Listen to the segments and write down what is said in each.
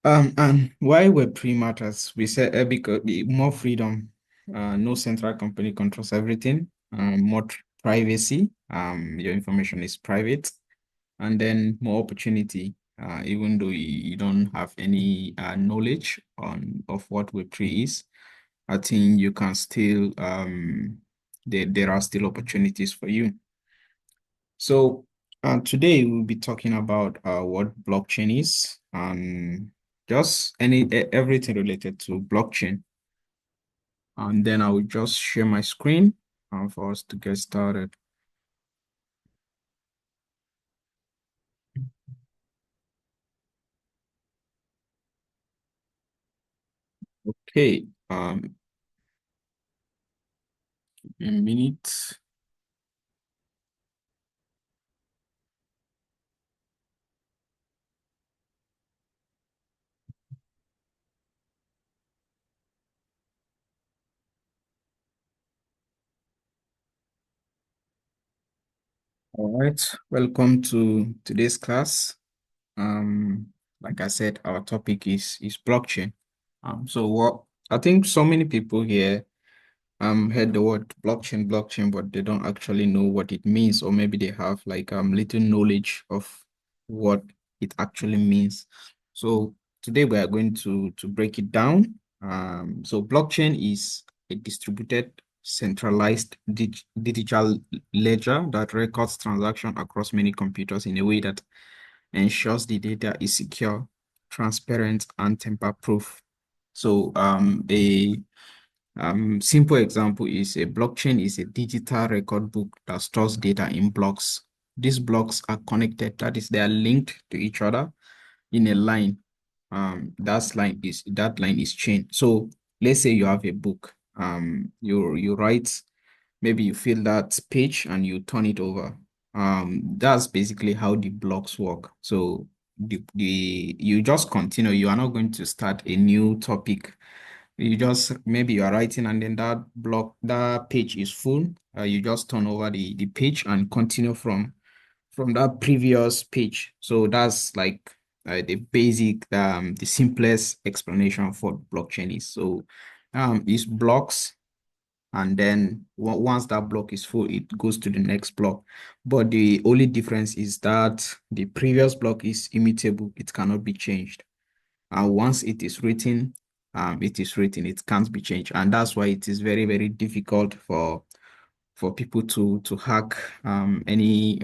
And why Web3 matters, we say because more freedom, no central company controls everything, more privacy, your information is private, and then more opportunity, even though you don't have any knowledge of what Web3 is, I think you can still, there are still opportunities for you. So today we'll be talking about what blockchain is and just everything related to blockchain. And then I will just share my screen for us to get started. Okay, a minute. All right, welcome to today's class. Um, like I said, our topic is blockchain. So what I think so many people here heard the word blockchain, but they don't actually know what it means, or maybe they have like little knowledge of what it actually means. So today we are going to break it down. So blockchain is a distributed, centralized digital ledger that records transaction across many computers in a way that ensures the data is secure, transparent, and tamper-proof. So a simple example is a blockchain is a digital record book that stores data in blocks. These blocks are connected, that is, they are linked to each other in a line. That line is chain. So let's say you have a book. You write, maybe you fill that page and you turn it over. That's basically how the blocks work. So the you just continue. You are not going to start a new topic. You just, maybe you are writing and then that page is full. You just turn over the page and continue from that previous page. So that's like the basic, the simplest explanation for blockchain is. So it's blocks, and then once that block is full, it goes to the next block. But the only difference is that the previous block is immutable; it cannot be changed. And once it is written, it is written, it can't be changed. And that's why it is very, very difficult for people to hack any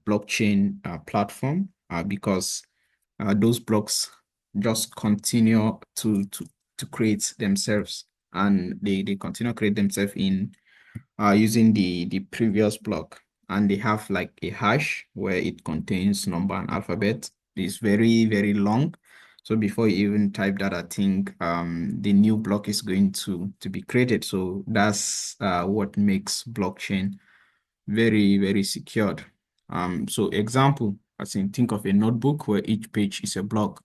blockchain platform, because those blocks just continue to create themselves, and they continue to create themselves in using the previous block, and they have like a hash where it contains number and alphabet. It's very, very long. So before you even type that, I think the new block is going to be created. So that's what makes blockchain very, very secured. So example, I think of a notebook where each page is a block.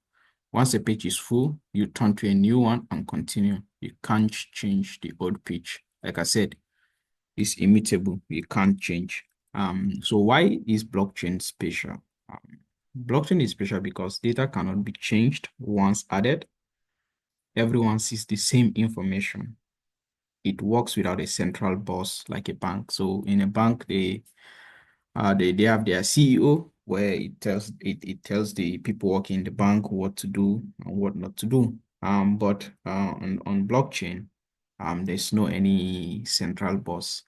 Once a page is full, you turn to a new one and continue. You can't change the old page. Like I said, is immutable. You can't change. So why is blockchain special? Blockchain is special because data cannot be changed once added. Everyone sees the same information. It works without a central boss like a bank. So in a bank, they have their CEO where it tells the people working in the bank what to do and what not to do. But on blockchain, there's no any central boss.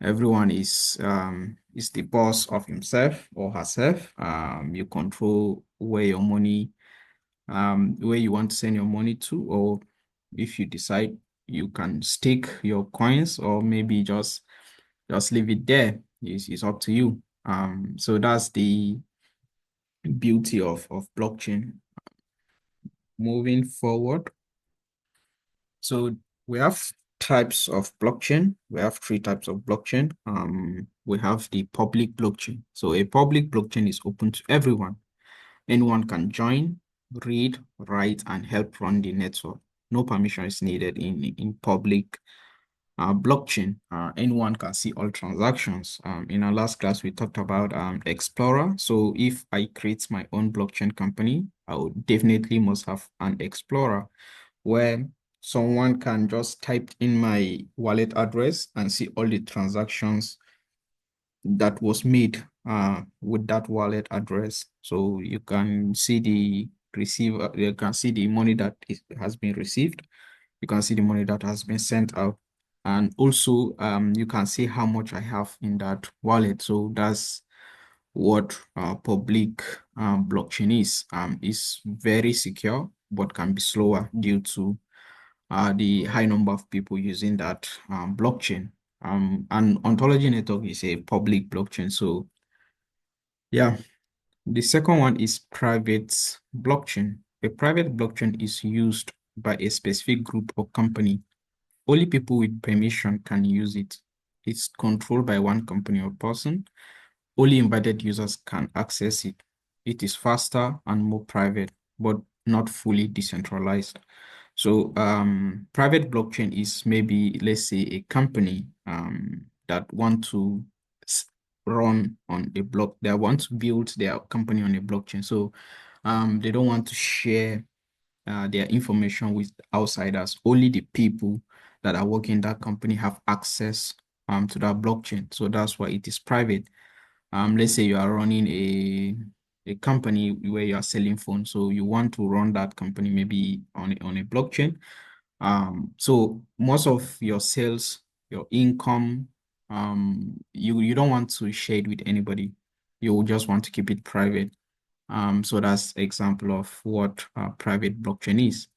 Everyone is the boss of himself or herself. You control where you want to send your money to, or if you decide you can stake your coins, or maybe just leave it there. It's up to you. So that's the beauty of blockchain. Moving forward, so we have types of blockchain. We have three types of blockchain. We have the public blockchain. So a public blockchain is open to everyone. Anyone can join, read, write, and help run the network. No permission is needed in public Blockchain, anyone can see all transactions. In our last class, we talked about Explorer. So if I create my own blockchain company, I would definitely must have an Explorer where someone can just type in my wallet address and see all the transactions that was made with that wallet address. So you can see the receiver, you can see the money that has been received. You can see the money that has been sent out. And also, you can see how much I have in that wallet. So that's what public blockchain is. It's very secure, but can be slower due to the high number of people using that blockchain. And Ontology Network is a public blockchain. So yeah, the second one is private blockchain. A private blockchain is used by a specific group or company. Only people with permission can use it. It's controlled by one company or person. Only invited users can access it. It is faster and more private, but not fully decentralized. So private blockchain is maybe, let's say, a company that want to run on a block, they want to build their company on a blockchain. So they don't want to share their information with outsiders. Only the people that are working in that company have access to that blockchain. So that's why it is private. Let's say you are running a company where you are selling phones, so you want to run that company maybe on a blockchain. So most of your sales, your income, you don't want to share it with anybody. You just want to keep it private. So that's example of what private blockchain is.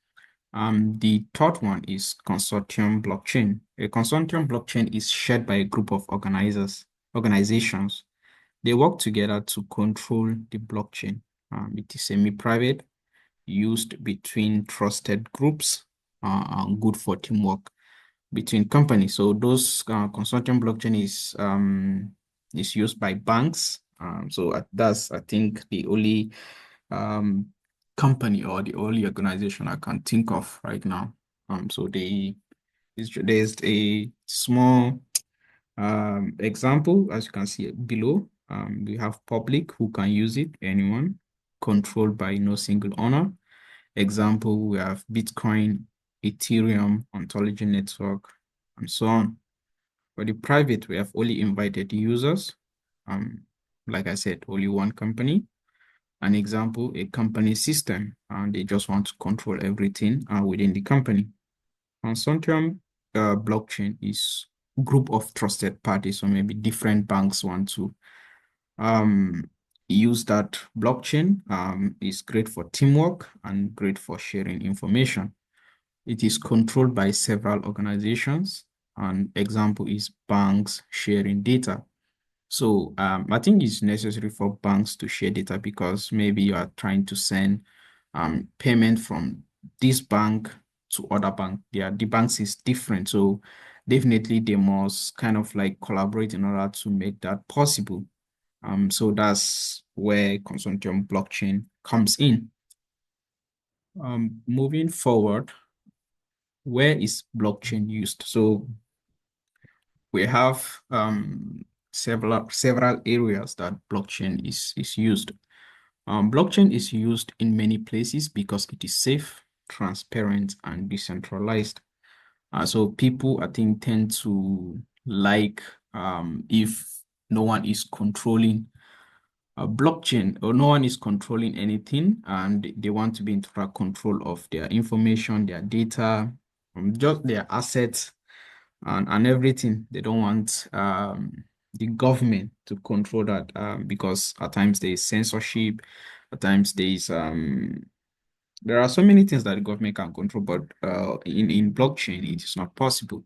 The third one is consortium blockchain. A consortium blockchain is shared by a group of organizations. They work together to control the blockchain. It is semi-private, used between trusted groups, and good for teamwork between companies. So those consortium blockchain is used by banks. That's, I think, the only um, company or the only organization I can think of right now. There's a small example, as you can see below. We have public who can use it, anyone, controlled by no single owner. Example, we have Bitcoin, Ethereum, Ontology Network, and so on. For the private, we have only invited users. Um, like I said, only one company. An example, a company system, and they just want to control everything within the company. Consortium blockchain is group of trusted parties, or maybe different banks want to um, use that blockchain. Is great for teamwork and great for sharing information. It is controlled by several organizations. An example is banks sharing data. So I think it's necessary for banks to share data because maybe you are trying to send payment from this bank to other bank. The banks is different. So definitely they must kind of like collaborate in order to make that possible. So that's where consortium blockchain comes in. Moving forward, where is blockchain used? So we have several areas that blockchain is used. Blockchain is used in many places because it is safe, transparent, and decentralized. So people, I think, tend to like if no one is controlling a blockchain or no one is controlling anything and they want to be in total control of their information, their data, just their assets and everything. They don't want the government to control that because at times there is censorship, at times there are so many things that the government can control, but in blockchain it is not possible.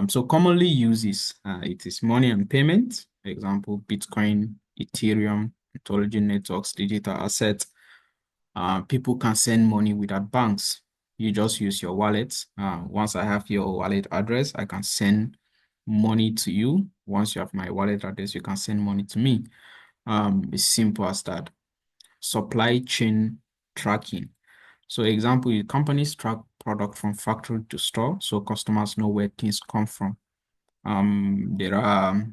So commonly uses it is money and payment. Example, Bitcoin, Ethereum, Ontology Networks, digital assets. People can send money without banks. You just use your wallet. Once I have your wallet address, I can send money to you. Once you have my wallet address, you can send money to me. It's simple as that. Supply chain tracking. So example, companies track product from factory to store, so customers know where things come from. There are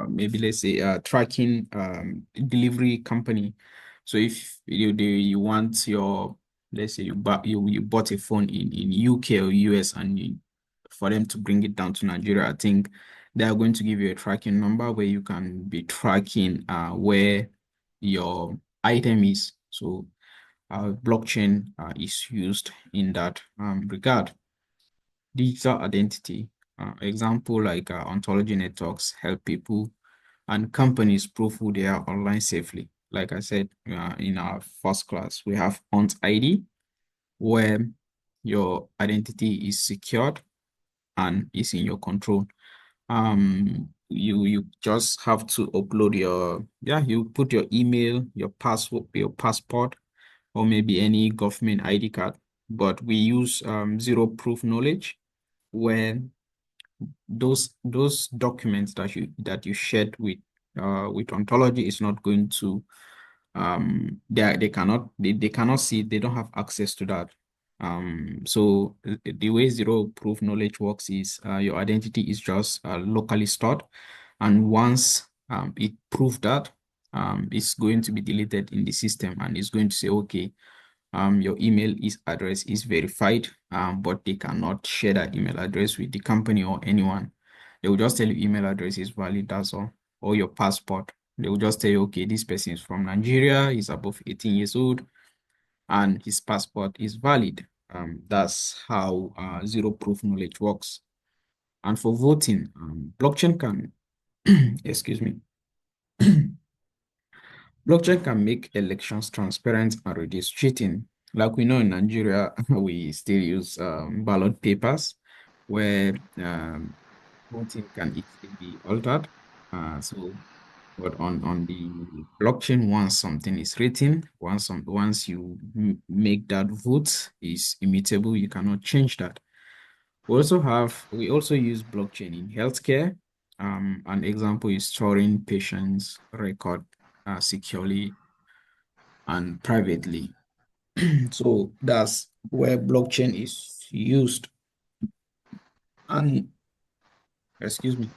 maybe let's say tracking delivery company. So if you want your, let's say you bought a phone in UK or US, and for them to bring it down to Nigeria, I think they are going to give you a tracking number where you can be tracking where your item is. So blockchain is used in that regard. Digital identity, example like ontology networks help people and companies prove who they are online safely. Like I said in our first class, we have Ont ID, where your identity is secured and is in your control. You just have to upload you put your email, your password, your passport, or maybe any government ID card. But we use zero proof knowledge, where those documents that you shared with ontology is not going to they cannot see, they don't have access to that. So the way zero proof knowledge works is your identity is just locally stored, and once it proved that, it's going to be deleted in the system, and it's going to say, okay, your email address is verified, but they cannot share that email address with the company or anyone. They will just tell you email address is valid, that's all. Or your passport. They will just tell you, okay, this person is from Nigeria, he's above 18 years old, and his passport is valid. That's how zero proof knowledge works. And for voting, blockchain can, excuse me, blockchain can make elections transparent and reduce cheating. Like we know in Nigeria, we still use ballot papers, where voting can easily be altered. But on the blockchain, once something is written, once you make that vote is immutable, you cannot change that. We also use blockchain in healthcare. An example is storing patients' record securely and privately. So that's where blockchain is used. And excuse me.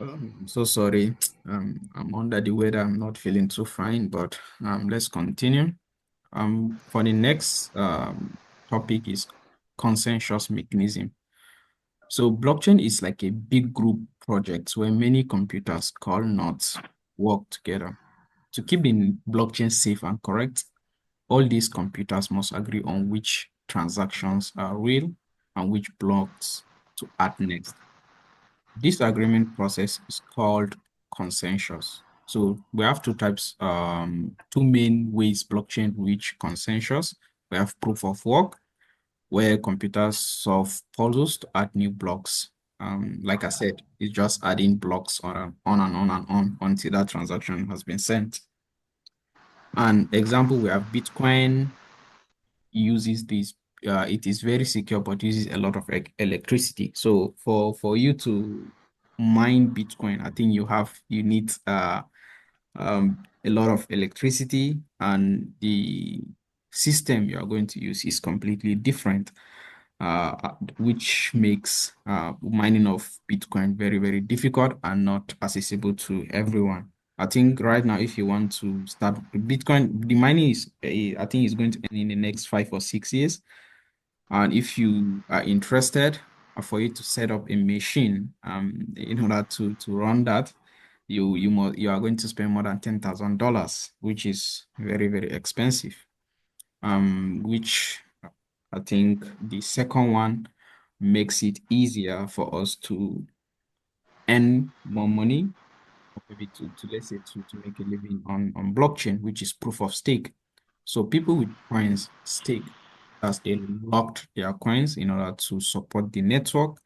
I'm so sorry. I'm under the weather. I'm not feeling too fine, but let's continue. For the next topic is consensus mechanism. So blockchain is like a big group project where many computers call nodes work together. To keep the blockchain safe and correct, all these computers must agree on which transactions are real and which blocks to add next. This agreement process is called consensus. So we have two main ways blockchain reach consensus. We have proof of work, where computers solve puzzles to add new blocks. Like I said, it's just adding blocks on and on and on until that transaction has been sent. An example, we have Bitcoin uses this. It is very secure, but uses a lot of electricity. So for you to mine Bitcoin, I think you need a lot of electricity, and the system you are going to use is completely different, which makes mining of Bitcoin very, very difficult and not accessible to everyone. I think right now, if you want to start Bitcoin, the mining I think is going to end in the next 5 or 6 years. And if you are interested, for you to set up a machine, in order to run that, you are going to spend more than $10,000, which is very, very expensive. Which I think the second one makes it easier for us to earn more money, or maybe to let's say to make a living on blockchain, which is proof of stake. So people with coins stake, as they locked their coins in order to support the network,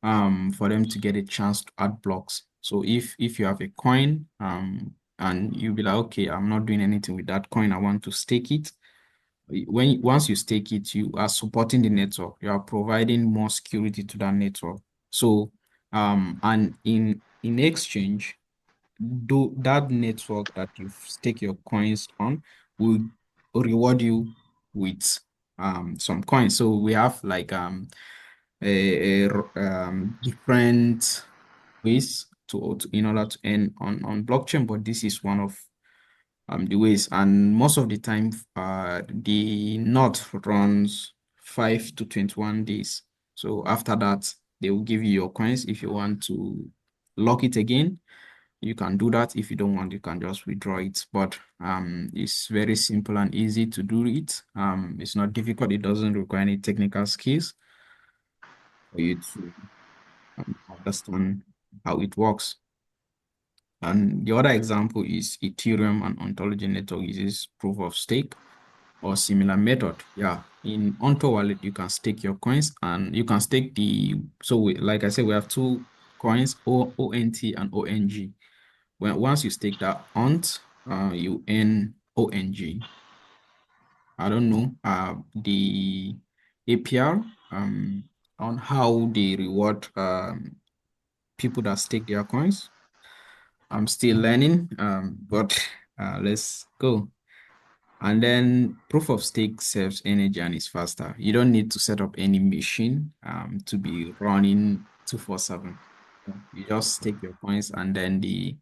for them to get a chance to add blocks. So if you have a coin, and you'll be like, okay, I'm not doing anything with that coin, I want to stake it. Once you stake it, you are supporting the network. You are providing more security to that network. So and in exchange, do that network that you stake your coins on will reward you with some coins. So we have like different ways to in order to earn on blockchain, but this is one of the ways. And most of the time, the node runs 5 to 21 days. So after that, they will give you your coins. If you want to lock it again, you can do that. If you don't want, you can just withdraw it. But it's very simple and easy to do it. It's not difficult. It doesn't require any technical skills for you to understand how it works. And the other example is Ethereum and Ontology Network uses proof of stake or similar method. Yeah, in Onto Wallet, you can stake your coins and you can stake like I said, we have two coins, ONT and ONG. Once you stake that ONT, you earn ONG. I don't know the APR on how they reward people that stake their coins. I'm still learning, but let's go. And then proof of stake saves energy and is faster. You don't need to set up any machine to be running 247. You just stake your coins and then the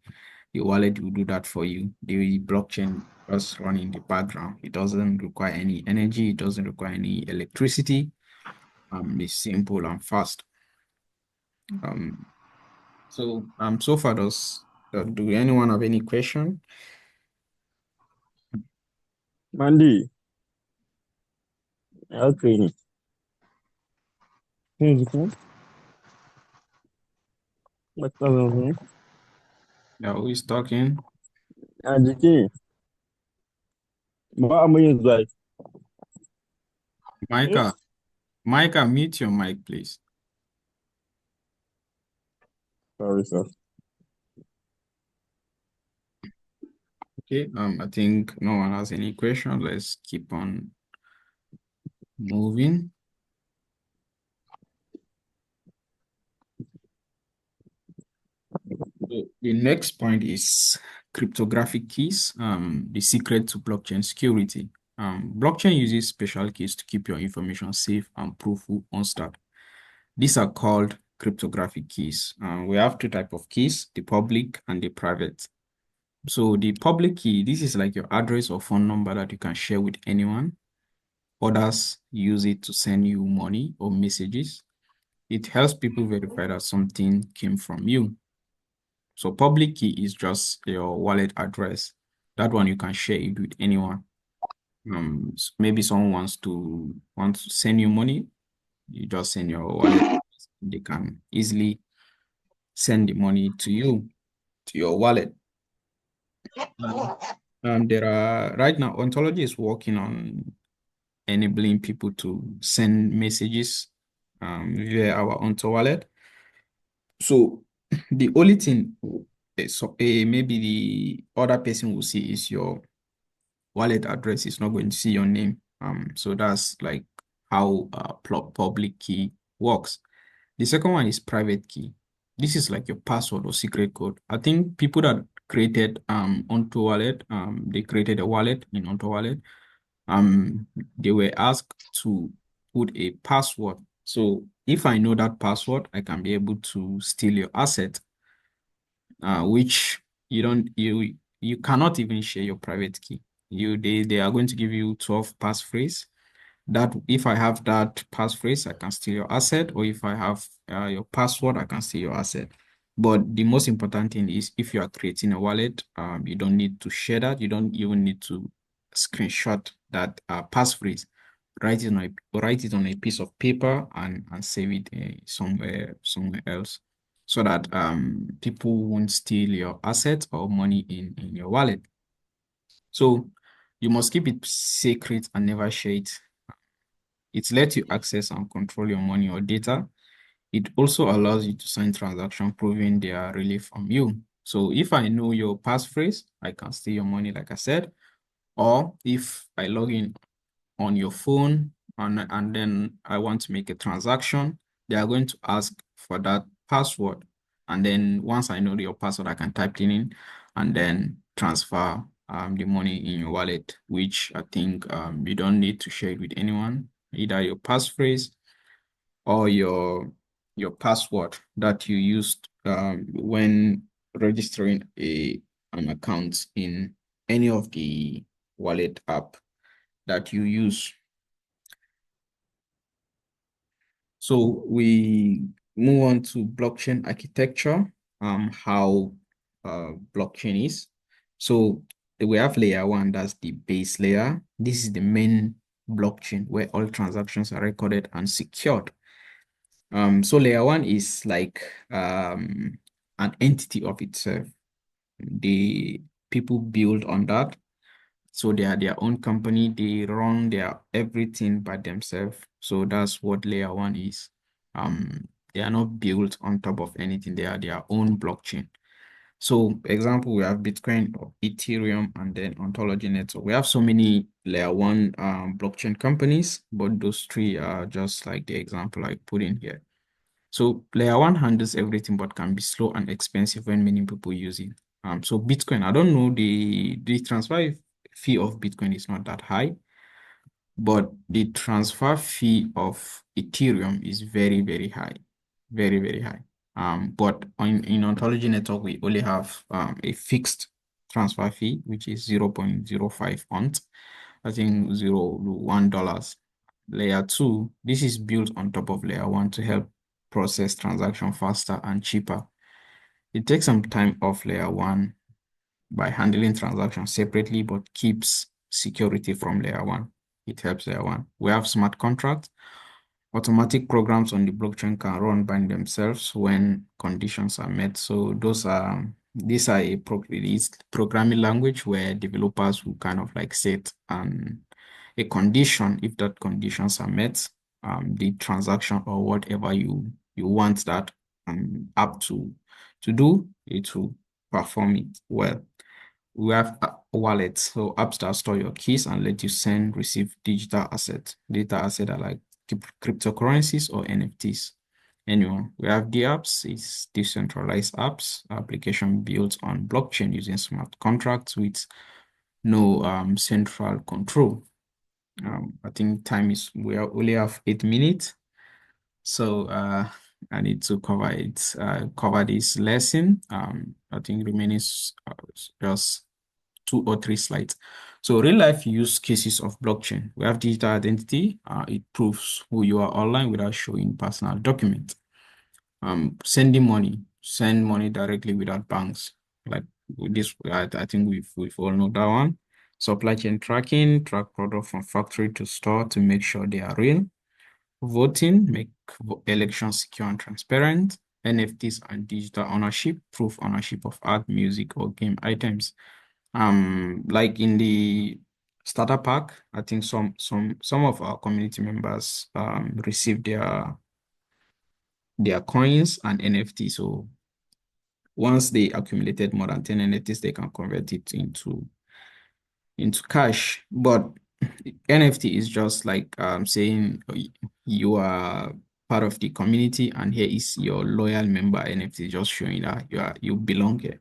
wallet will do that for you. The blockchain just run in the background. It doesn't require any energy. It doesn't require any electricity. It's simple and fast. Um, so far do anyone have any question? Mandy, okay. Mhm. What's up, mhm? Yeah, who is talking? Jiki, ba mu yin zai. Hmm? Micah. Micah, mute your mic, please. Sorry, sir. Okay, I think no one has any question. Let's keep on moving. So the next point is cryptographic keys, the secret to blockchain security. Blockchain uses special keys to keep your information safe and proof unstuck. These are called cryptographic keys. We have two types of keys, the public and the private. So the public key, this is like your address or phone number that you can share with anyone. Others use it to send you money or messages. It helps people verify that something came from you. So public key is just your wallet address. That one you can share it with anyone. Maybe someone wants to send you money, you just send your wallet. They can easily send the money to you, to your wallet. There are right now, Ontology is working on enabling people to send messages via our Onto wallet. So the only thing maybe the other person will see is your wallet address. Is not going to see your name. So that's like how public key works. The second one is private key. This is like your password or secret code. I think people that created Onto wallet, they created a wallet in Onto wallet. Um, they were asked to put a password. So if I know that password, I can be able to steal your asset, which you cannot even share your private key. They are going to give you 12 passphrase. That if I have that passphrase, I can steal your asset, or if I have your password, I can steal your asset. But the most important thing is if you are creating a wallet, you don't need to share that. You don't even need to screenshot that passphrase. Write it on a piece of paper and save it somewhere else, so that people won't steal your assets or money in your wallet. So you must keep it secret and never share it. It lets you access and control your money or data. It also allows you to sign transactions proving they are really from you. So if I know your passphrase, I can steal your money, like I said. Or if I log in on your phone and then I want to make a transaction, they are going to ask for that password. And then once I know your password, I can type it in and then transfer the money in your wallet, which I think you don't need to share it with anyone, either your passphrase or your password that you used when registering an account in any of the wallet app that you use. So we move on to blockchain architecture, how blockchain is. So we have layer one, that's the base layer. This is the main blockchain where all transactions are recorded and secured. So layer one is like an entity of itself. The people build on that. So they are their own company. They run their everything by themselves. So that's what layer one is. They are not built on top of anything. They are their own blockchain. So example, we have Bitcoin, Ethereum, and then Ontology Network. We have so many layer one blockchain companies, but those three are just like the example I put in here. So layer one handles everything, but can be slow and expensive when many people use it. So Bitcoin, I don't know, the transfer fee of Bitcoin is not that high, but the transfer fee of Ethereum is very, very high, very, very high. But in Ontology Network, we only have a fixed transfer fee, which is 0.05 ONT. I think $1. Layer two, this is built on top of layer one to help process transaction faster and cheaper. It takes some time off layer one by handling transactions separately, but keeps security from layer one. It helps layer one. We have smart contracts. Automatic programs on the blockchain can run by themselves when conditions are met. So these are a released programming language where developers will kind of like set a condition. If that conditions are met, the transaction or whatever you want that app to do, it will perform it well. We have wallets, so apps that store your keys and let you send, receive digital assets. Data assets are like cryptocurrencies or NFTs. Anyone. We have DApps, it's decentralized apps, application built on blockchain using smart contracts with no central control. I think time is, we only have 8 minutes. So I need to cover this lesson. I think remaining just 2 or 3 slides. So real life use cases of blockchain. We have digital identity. It proves who you are online without showing personal document. Sending money, send money directly without banks. Like with this, I think we've all know that one. Supply chain tracking, track product from factory to store to make sure they are real. Voting, make elections secure and transparent. NFTs and digital ownership, proof ownership of art, music, or game items. Like in the starter pack, I think some of our community members receive their coins and NFT. So once they accumulated more than 10 NFTs, they can convert it into cash. But NFT is just like saying you are part of the community and here is your loyal member NFT, just showing that you belong here.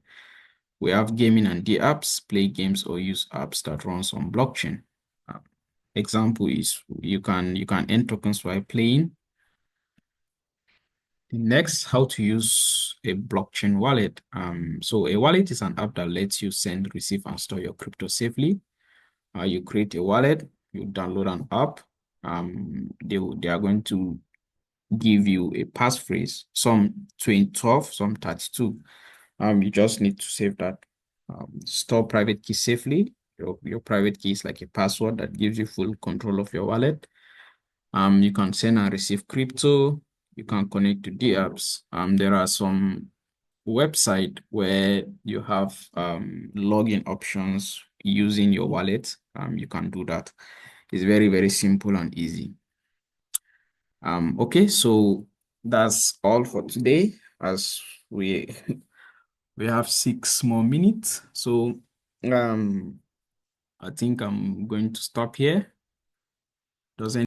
We have gaming and D apps, play games or use apps that runs on blockchain. Uh, Example is you can earn tokens while playing. Next, how to use a blockchain wallet. So a wallet is an app that lets you send, receive, and store your crypto safely. You create a wallet, you download an app. They are going to give you a passphrase, some 12, some 32. You just need to save that. Store private key safely. Your private key is like a password that gives you full control of your wallet. You can send and receive crypto. You can connect to the apps. There are some website where you have login options using your wallet. You can do that. It's very, very simple and easy. Okay, so that's all for today as we we have 6 more minutes. So I think I'm going to stop here. Does